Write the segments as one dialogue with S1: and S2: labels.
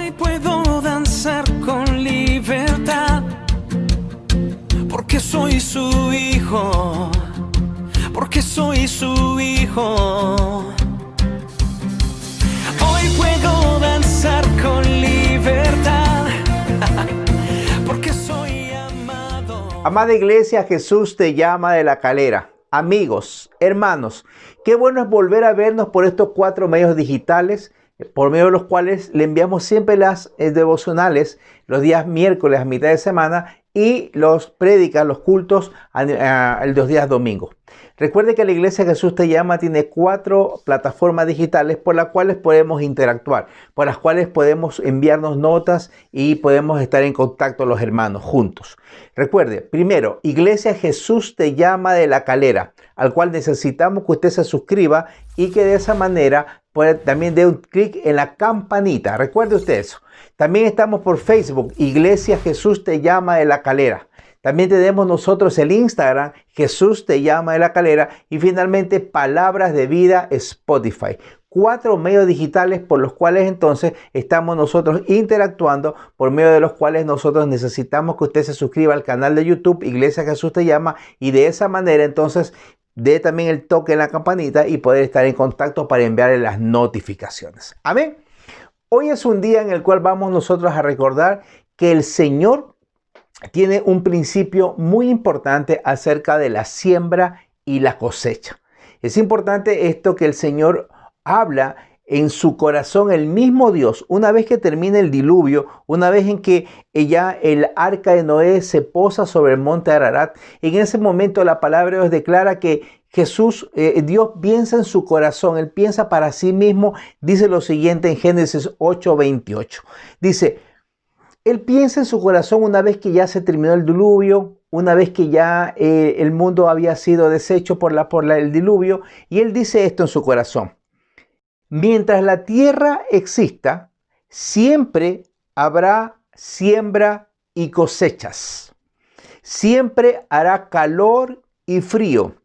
S1: Hoy puedo danzar con libertad, porque soy su hijo, porque soy su hijo. Hoy puedo danzar con libertad, porque soy amado.
S2: Amada iglesia, Jesús te llama de la calera. Amigos, hermanos, qué bueno es volver a vernos por estos 4 medios digitales, por medio de los cuales le enviamos siempre las devocionales los días miércoles a mitad de semana y los prédicas, los cultos los días domingos. Recuerde que la Iglesia Jesús te llama tiene 4 plataformas digitales por las cuales podemos interactuar, por las cuales podemos enviarnos notas y podemos estar en contacto los hermanos juntos. Recuerde, primero, Iglesia Jesús te llama de la calera, al cual necesitamos que usted se suscriba y que de esa manera también dé un clic en la campanita. Recuerde usted eso. También estamos por Facebook, Iglesia Jesús te llama de la calera. También tenemos nosotros el Instagram, Jesús te llama de la calera. Y finalmente, Palabras de Vida, Spotify. 4 medios digitales por los cuales entonces estamos nosotros interactuando, por medio de los cuales nosotros necesitamos que usted se suscriba al canal de YouTube, Iglesia Jesús te llama. Y de esa manera entonces dé también el toque en la campanita y poder estar en contacto para enviarle las notificaciones. Amén. Hoy es un día en el cual vamos nosotros a recordar que el Señor tiene un principio muy importante acerca de la siembra y la cosecha. Es importante esto que el Señor habla en su corazón, el mismo Dios, una vez que termine el diluvio, una vez en que ya el arca de Noé se posa sobre el monte Ararat. En ese momento la palabra de Dios declara que Dios piensa en su corazón, Él piensa para sí mismo. Dice lo siguiente en Génesis 8:28. Dice, Él piensa en su corazón una vez que ya se terminó el diluvio, una vez que ya el mundo había sido deshecho por el diluvio, y Él dice esto en su corazón. Mientras la tierra exista, siempre habrá siembra y cosechas. Siempre hará calor y frío.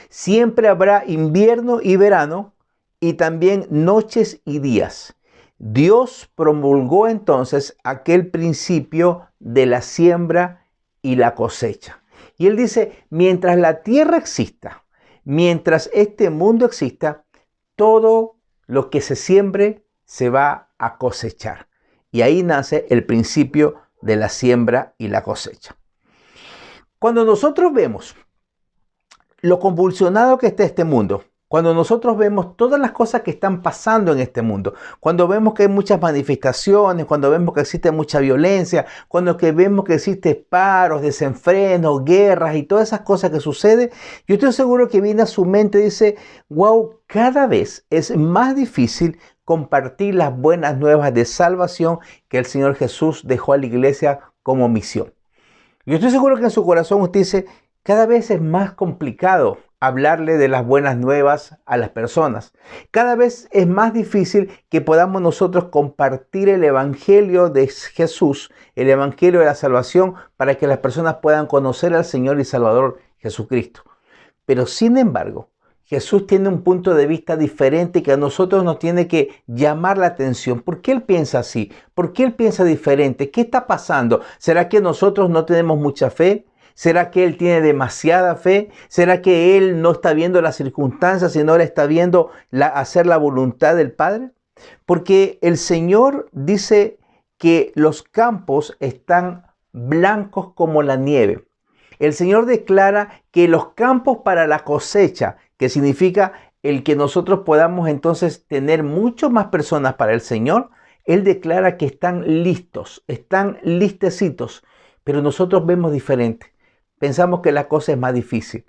S2: Siempre habrá invierno y verano, y también noches y días. Dios promulgó entonces aquel principio de la siembra y la cosecha. Y Él dice, mientras la tierra exista, mientras este mundo exista, todo lo que se siembre se va a cosechar. Y ahí nace el principio de la siembra y la cosecha. Cuando nosotros vemos lo convulsionado que está este mundo, cuando nosotros vemos todas las cosas que están pasando en este mundo, cuando vemos que hay muchas manifestaciones, cuando vemos que existe mucha violencia, cuando vemos que existen paros, desenfrenos, guerras y todas esas cosas que suceden, yo estoy seguro que viene a su mente y dice, wow, cada vez es más difícil compartir las buenas nuevas de salvación que el Señor Jesús dejó a la iglesia como misión. Yo estoy seguro que en su corazón usted dice, cada vez es más complicado hablarle de las buenas nuevas a las personas. Cada vez es más difícil que podamos nosotros compartir el Evangelio de Jesús, el Evangelio de la salvación, para que las personas puedan conocer al Señor y Salvador Jesucristo. Pero sin embargo, Jesús tiene un punto de vista diferente que a nosotros nos tiene que llamar la atención. ¿Por qué Él piensa así? ¿Por qué Él piensa diferente? ¿Qué está pasando? ¿Será que nosotros no tenemos mucha fe? ¿Será que Él tiene demasiada fe? ¿Será que Él no está viendo las circunstancias, sino Él está viendo hacer la voluntad del Padre? Porque el Señor dice que los campos están blancos como la nieve. El Señor declara que los campos para la cosecha, que significa el que nosotros podamos entonces tener mucho más personas para el Señor, Él declara que están listos, están listecitos, pero nosotros vemos diferente. Pensamos que la cosa es más difícil.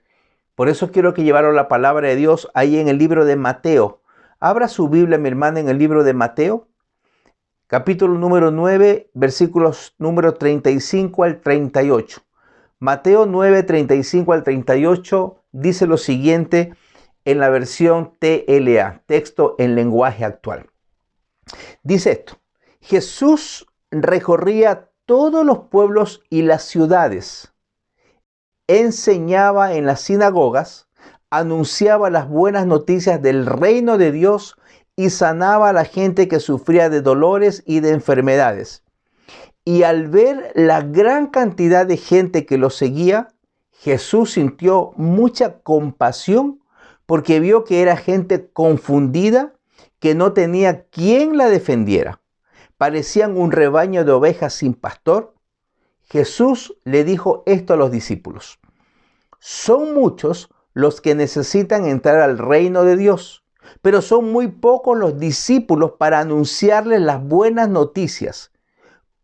S2: Por eso quiero que llevaron la palabra de Dios ahí en el libro de Mateo. Abra su Biblia, mi hermana, en el libro de Mateo, capítulo número 9, versículos número 35 al 38. Mateo 9, 35 al 38 dice lo siguiente en la versión TLA, texto en lenguaje actual. Dice esto: Jesús recorría todos los pueblos y las ciudades, enseñaba en las sinagogas, anunciaba las buenas noticias del reino de Dios y sanaba a la gente que sufría de dolores y de enfermedades. Y al ver la gran cantidad de gente que lo seguía, Jesús sintió mucha compasión porque vio que era gente confundida, que no tenía quien la defendiera. Parecían un rebaño de ovejas sin pastor. Jesús le dijo esto a los discípulos: son muchos los que necesitan entrar al reino de Dios, pero son muy pocos los discípulos para anunciarles las buenas noticias.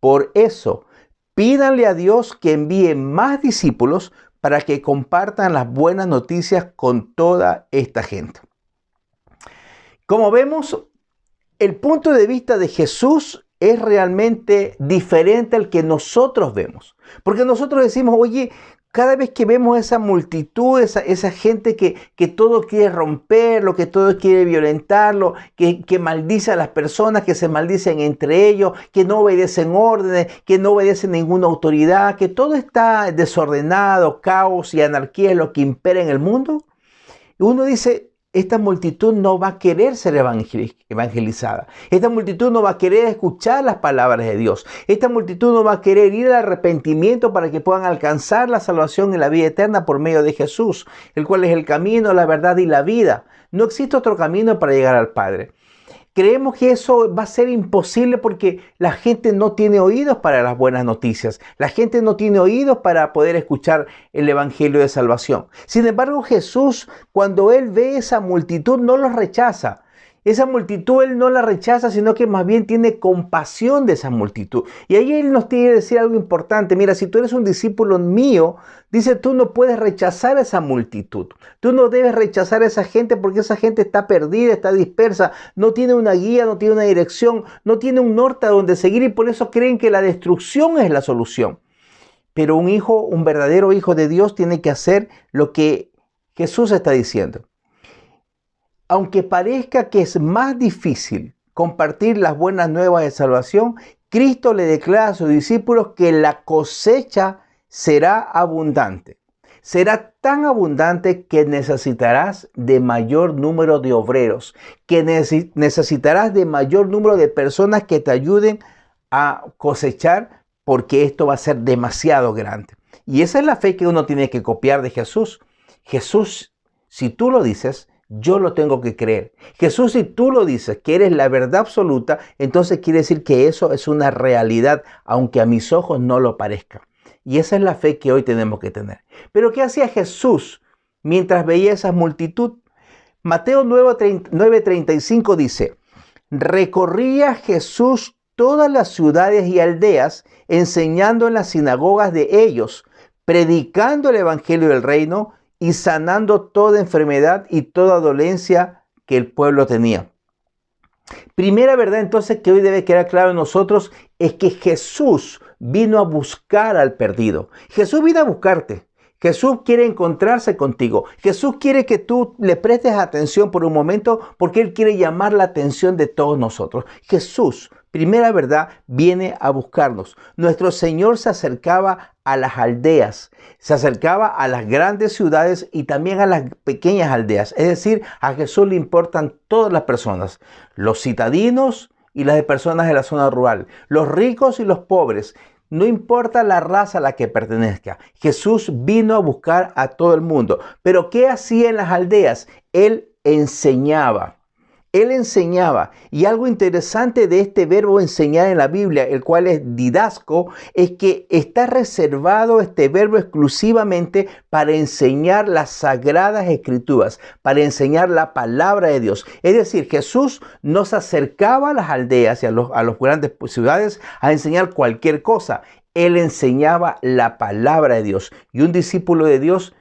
S2: Por eso, pídanle a Dios que envíe más discípulos para que compartan las buenas noticias con toda esta gente. Como vemos, el punto de vista de Jesús es realmente diferente al que nosotros vemos. Porque nosotros decimos, oye, cada vez que vemos esa multitud, esa gente que todo quiere romperlo, que todo quiere violentarlo, que maldice a las personas, que se maldicen entre ellos, que no obedecen órdenes, que no obedecen ninguna autoridad, que todo está desordenado, caos y anarquía es lo que impera en el mundo. Y uno dice, esta multitud no va a querer ser evangelizada. Esta multitud no va a querer escuchar las palabras de Dios. Esta multitud no va a querer ir al arrepentimiento para que puedan alcanzar la salvación y la vida eterna por medio de Jesús, el cual es el camino, la verdad y la vida. No existe otro camino para llegar al Padre. Creemos que eso va a ser imposible porque la gente no tiene oídos para las buenas noticias. La gente no tiene oídos para poder escuchar el evangelio de salvación. Sin embargo, Jesús, cuando Él ve esa multitud, no los rechaza. Esa multitud Él no la rechaza, sino que más bien tiene compasión de esa multitud. Y ahí Él nos tiene que decir algo importante. Mira, si tú eres un discípulo mío, dice, tú no puedes rechazar a esa multitud. Tú no debes rechazar a esa gente porque esa gente está perdida, está dispersa, no tiene una guía, no tiene una dirección, no tiene un norte a donde seguir y por eso creen que la destrucción es la solución. Pero un verdadero hijo de Dios tiene que hacer lo que Jesús está diciendo. Aunque parezca que es más difícil compartir las buenas nuevas de salvación, Cristo le declara a sus discípulos que la cosecha será abundante. Será tan abundante que necesitarás de mayor número de obreros, que necesitarás de mayor número de personas que te ayuden a cosechar, porque esto va a ser demasiado grande. Y esa es la fe que uno tiene que copiar de Jesús. Jesús, si tú lo dices, yo lo tengo que creer. Jesús, si tú lo dices, que eres la verdad absoluta, entonces quiere decir que eso es una realidad, aunque a mis ojos no lo parezca. Y esa es la fe que hoy tenemos que tener. Pero ¿qué hacía Jesús mientras veía esa multitud? Mateo 9:35 dice, recorría Jesús todas las ciudades y aldeas, enseñando en las sinagogas de ellos, predicando el evangelio del reino y sanando toda enfermedad y toda dolencia que el pueblo tenía. Primera verdad entonces que hoy debe quedar claro en nosotros es que Jesús vino a buscar al perdido. Jesús vino a buscarte. Jesús quiere encontrarse contigo. Jesús quiere que tú le prestes atención por un momento porque Él quiere llamar la atención de todos nosotros. Jesús, primera verdad, viene a buscarnos. Nuestro Señor se acercaba a las aldeas, se acercaba a las grandes ciudades y también a las pequeñas aldeas. Es decir, a Jesús le importan todas las personas, los citadinos y las personas de la zona rural, los ricos y los pobres. No importa la raza a la que pertenezca, Jesús vino a buscar a todo el mundo. Pero ¿qué hacía en las aldeas? Él enseñaba. Él enseñaba. Y algo interesante de este verbo enseñar en la Biblia, el cual es didasco, es que está reservado este verbo exclusivamente para enseñar las sagradas escrituras, para enseñar la palabra de Dios. Es decir, Jesús no se acercaba a las aldeas y a las grandes ciudades a enseñar cualquier cosa. Él enseñaba la palabra de Dios. Y un discípulo de Dios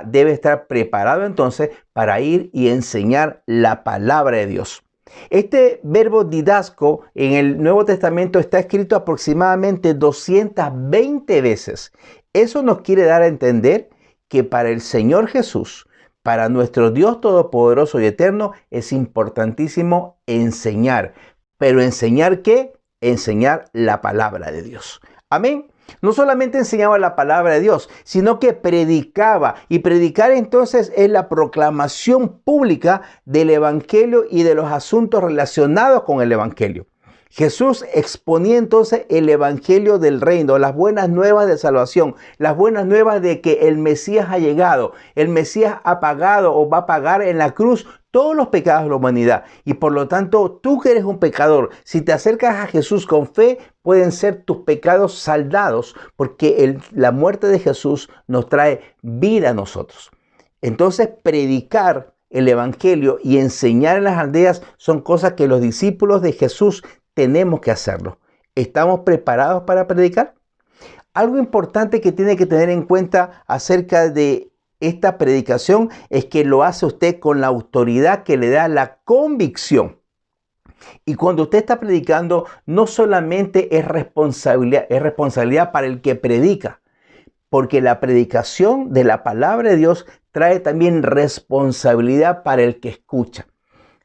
S2: debe estar preparado entonces para ir y enseñar la palabra de Dios. Este verbo didasco en el Nuevo Testamento está escrito aproximadamente 220 veces. Eso nos quiere dar a entender que para el Señor Jesús, para nuestro Dios Todopoderoso y Eterno, es importantísimo enseñar. ¿Pero enseñar qué? Enseñar la palabra de Dios. Amén. No solamente enseñaba la palabra de Dios, sino que predicaba. Y predicar entonces es la proclamación pública del evangelio y de los asuntos relacionados con el evangelio. Jesús exponía entonces el evangelio del reino, las buenas nuevas de salvación, las buenas nuevas de que el Mesías ha llegado, el Mesías ha pagado o va a pagar en la cruz todos los pecados de la humanidad. Y por lo tanto, tú que eres un pecador, si te acercas a Jesús con fe, pueden ser tus pecados saldados, porque la muerte de Jesús nos trae vida a nosotros. Entonces, predicar el evangelio y enseñar en las aldeas son cosas que los discípulos de Jesús tenemos que hacerlo. ¿Estamos preparados para predicar? Algo importante que tiene que tener en cuenta acerca de esta predicación es que lo hace usted con la autoridad que le da la convicción. Y cuando usted está predicando, no solamente es responsabilidad para el que predica, porque la predicación de la palabra de Dios trae también responsabilidad para el que escucha.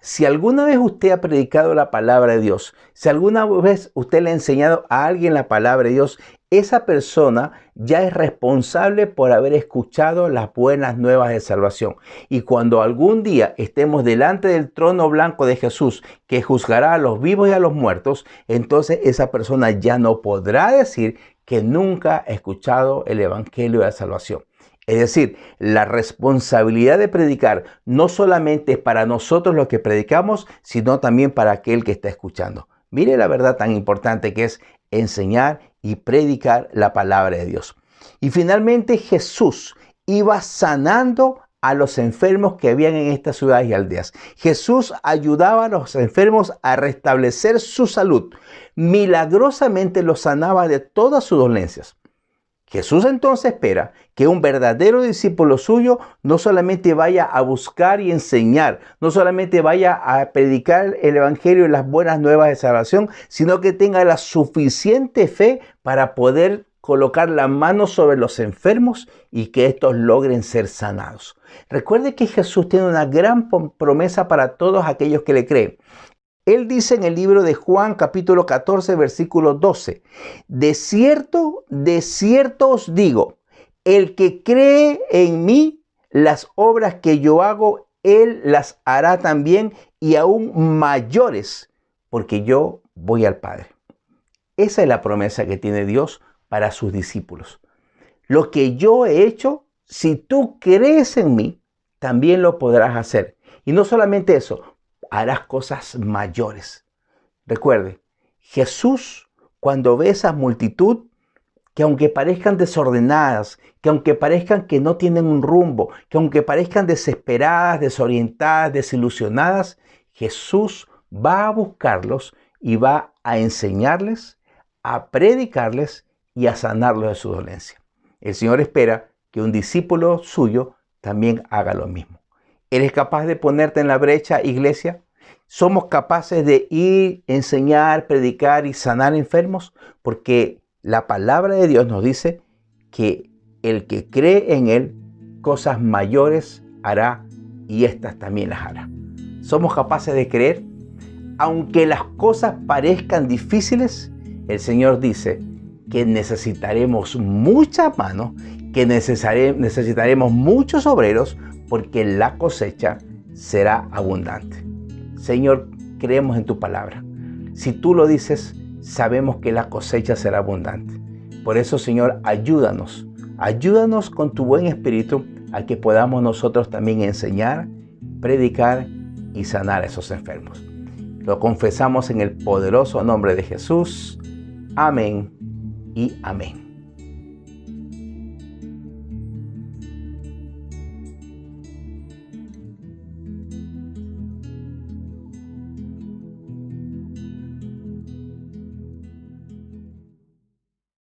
S2: Si alguna vez usted ha predicado la palabra de Dios, si alguna vez usted le ha enseñado a alguien la palabra de Dios, esa persona ya es responsable por haber escuchado las buenas nuevas de salvación. Y cuando algún día estemos delante del trono blanco de Jesús, que juzgará a los vivos y a los muertos, entonces esa persona ya no podrá decir que nunca ha escuchado el evangelio de la salvación. Es decir, la responsabilidad de predicar no solamente es para nosotros los que predicamos, sino también para aquel que está escuchando. Mire la verdad tan importante que es enseñar y predicar la palabra de Dios. Y finalmente Jesús iba sanando a los enfermos que habían en estas ciudades y aldeas. Jesús ayudaba a los enfermos a restablecer su salud. Milagrosamente los sanaba de todas sus dolencias. Jesús entonces espera que un verdadero discípulo suyo no solamente vaya a buscar y enseñar, no solamente vaya a predicar el evangelio y las buenas nuevas de salvación, sino que tenga la suficiente fe para poder colocar la mano sobre los enfermos y que estos logren ser sanados. Recuerde que Jesús tiene una gran promesa para todos aquellos que le creen. Él dice en el libro de Juan capítulo 14 versículo 12, de cierto os digo, el que cree en mí, las obras que yo hago, él las hará también y aún mayores, porque yo voy al Padre. Esa es la promesa que tiene Dios para sus discípulos. Lo que yo he hecho, si tú crees en mí, también lo podrás hacer. Y no solamente eso, harás cosas mayores. Recuerde, Jesús, cuando ve esa multitud, que aunque parezcan desordenadas, que aunque parezcan que no tienen un rumbo, que aunque parezcan desesperadas, desorientadas, desilusionadas, Jesús va a buscarlos y va a enseñarles, a predicarles y a sanarlos de su dolencia. El Señor espera que un discípulo suyo también haga lo mismo. ¿Eres capaz de ponerte en la brecha, iglesia? ¿Somos capaces de ir, enseñar, predicar y sanar enfermos? Porque la palabra de Dios nos dice que el que cree en Él, cosas mayores hará y estas también las hará. ¿Somos capaces de creer? Aunque las cosas parezcan difíciles, el Señor dice que necesitaremos muchas manos, que necesitaremos muchos obreros, porque la cosecha será abundante. Señor, creemos en tu palabra. Si tú lo dices, sabemos que la cosecha será abundante. Por eso, Señor, ayúdanos con tu buen espíritu a que podamos nosotros también enseñar, predicar y sanar a esos enfermos. Lo confesamos en el poderoso nombre de Jesús. Amén y amén.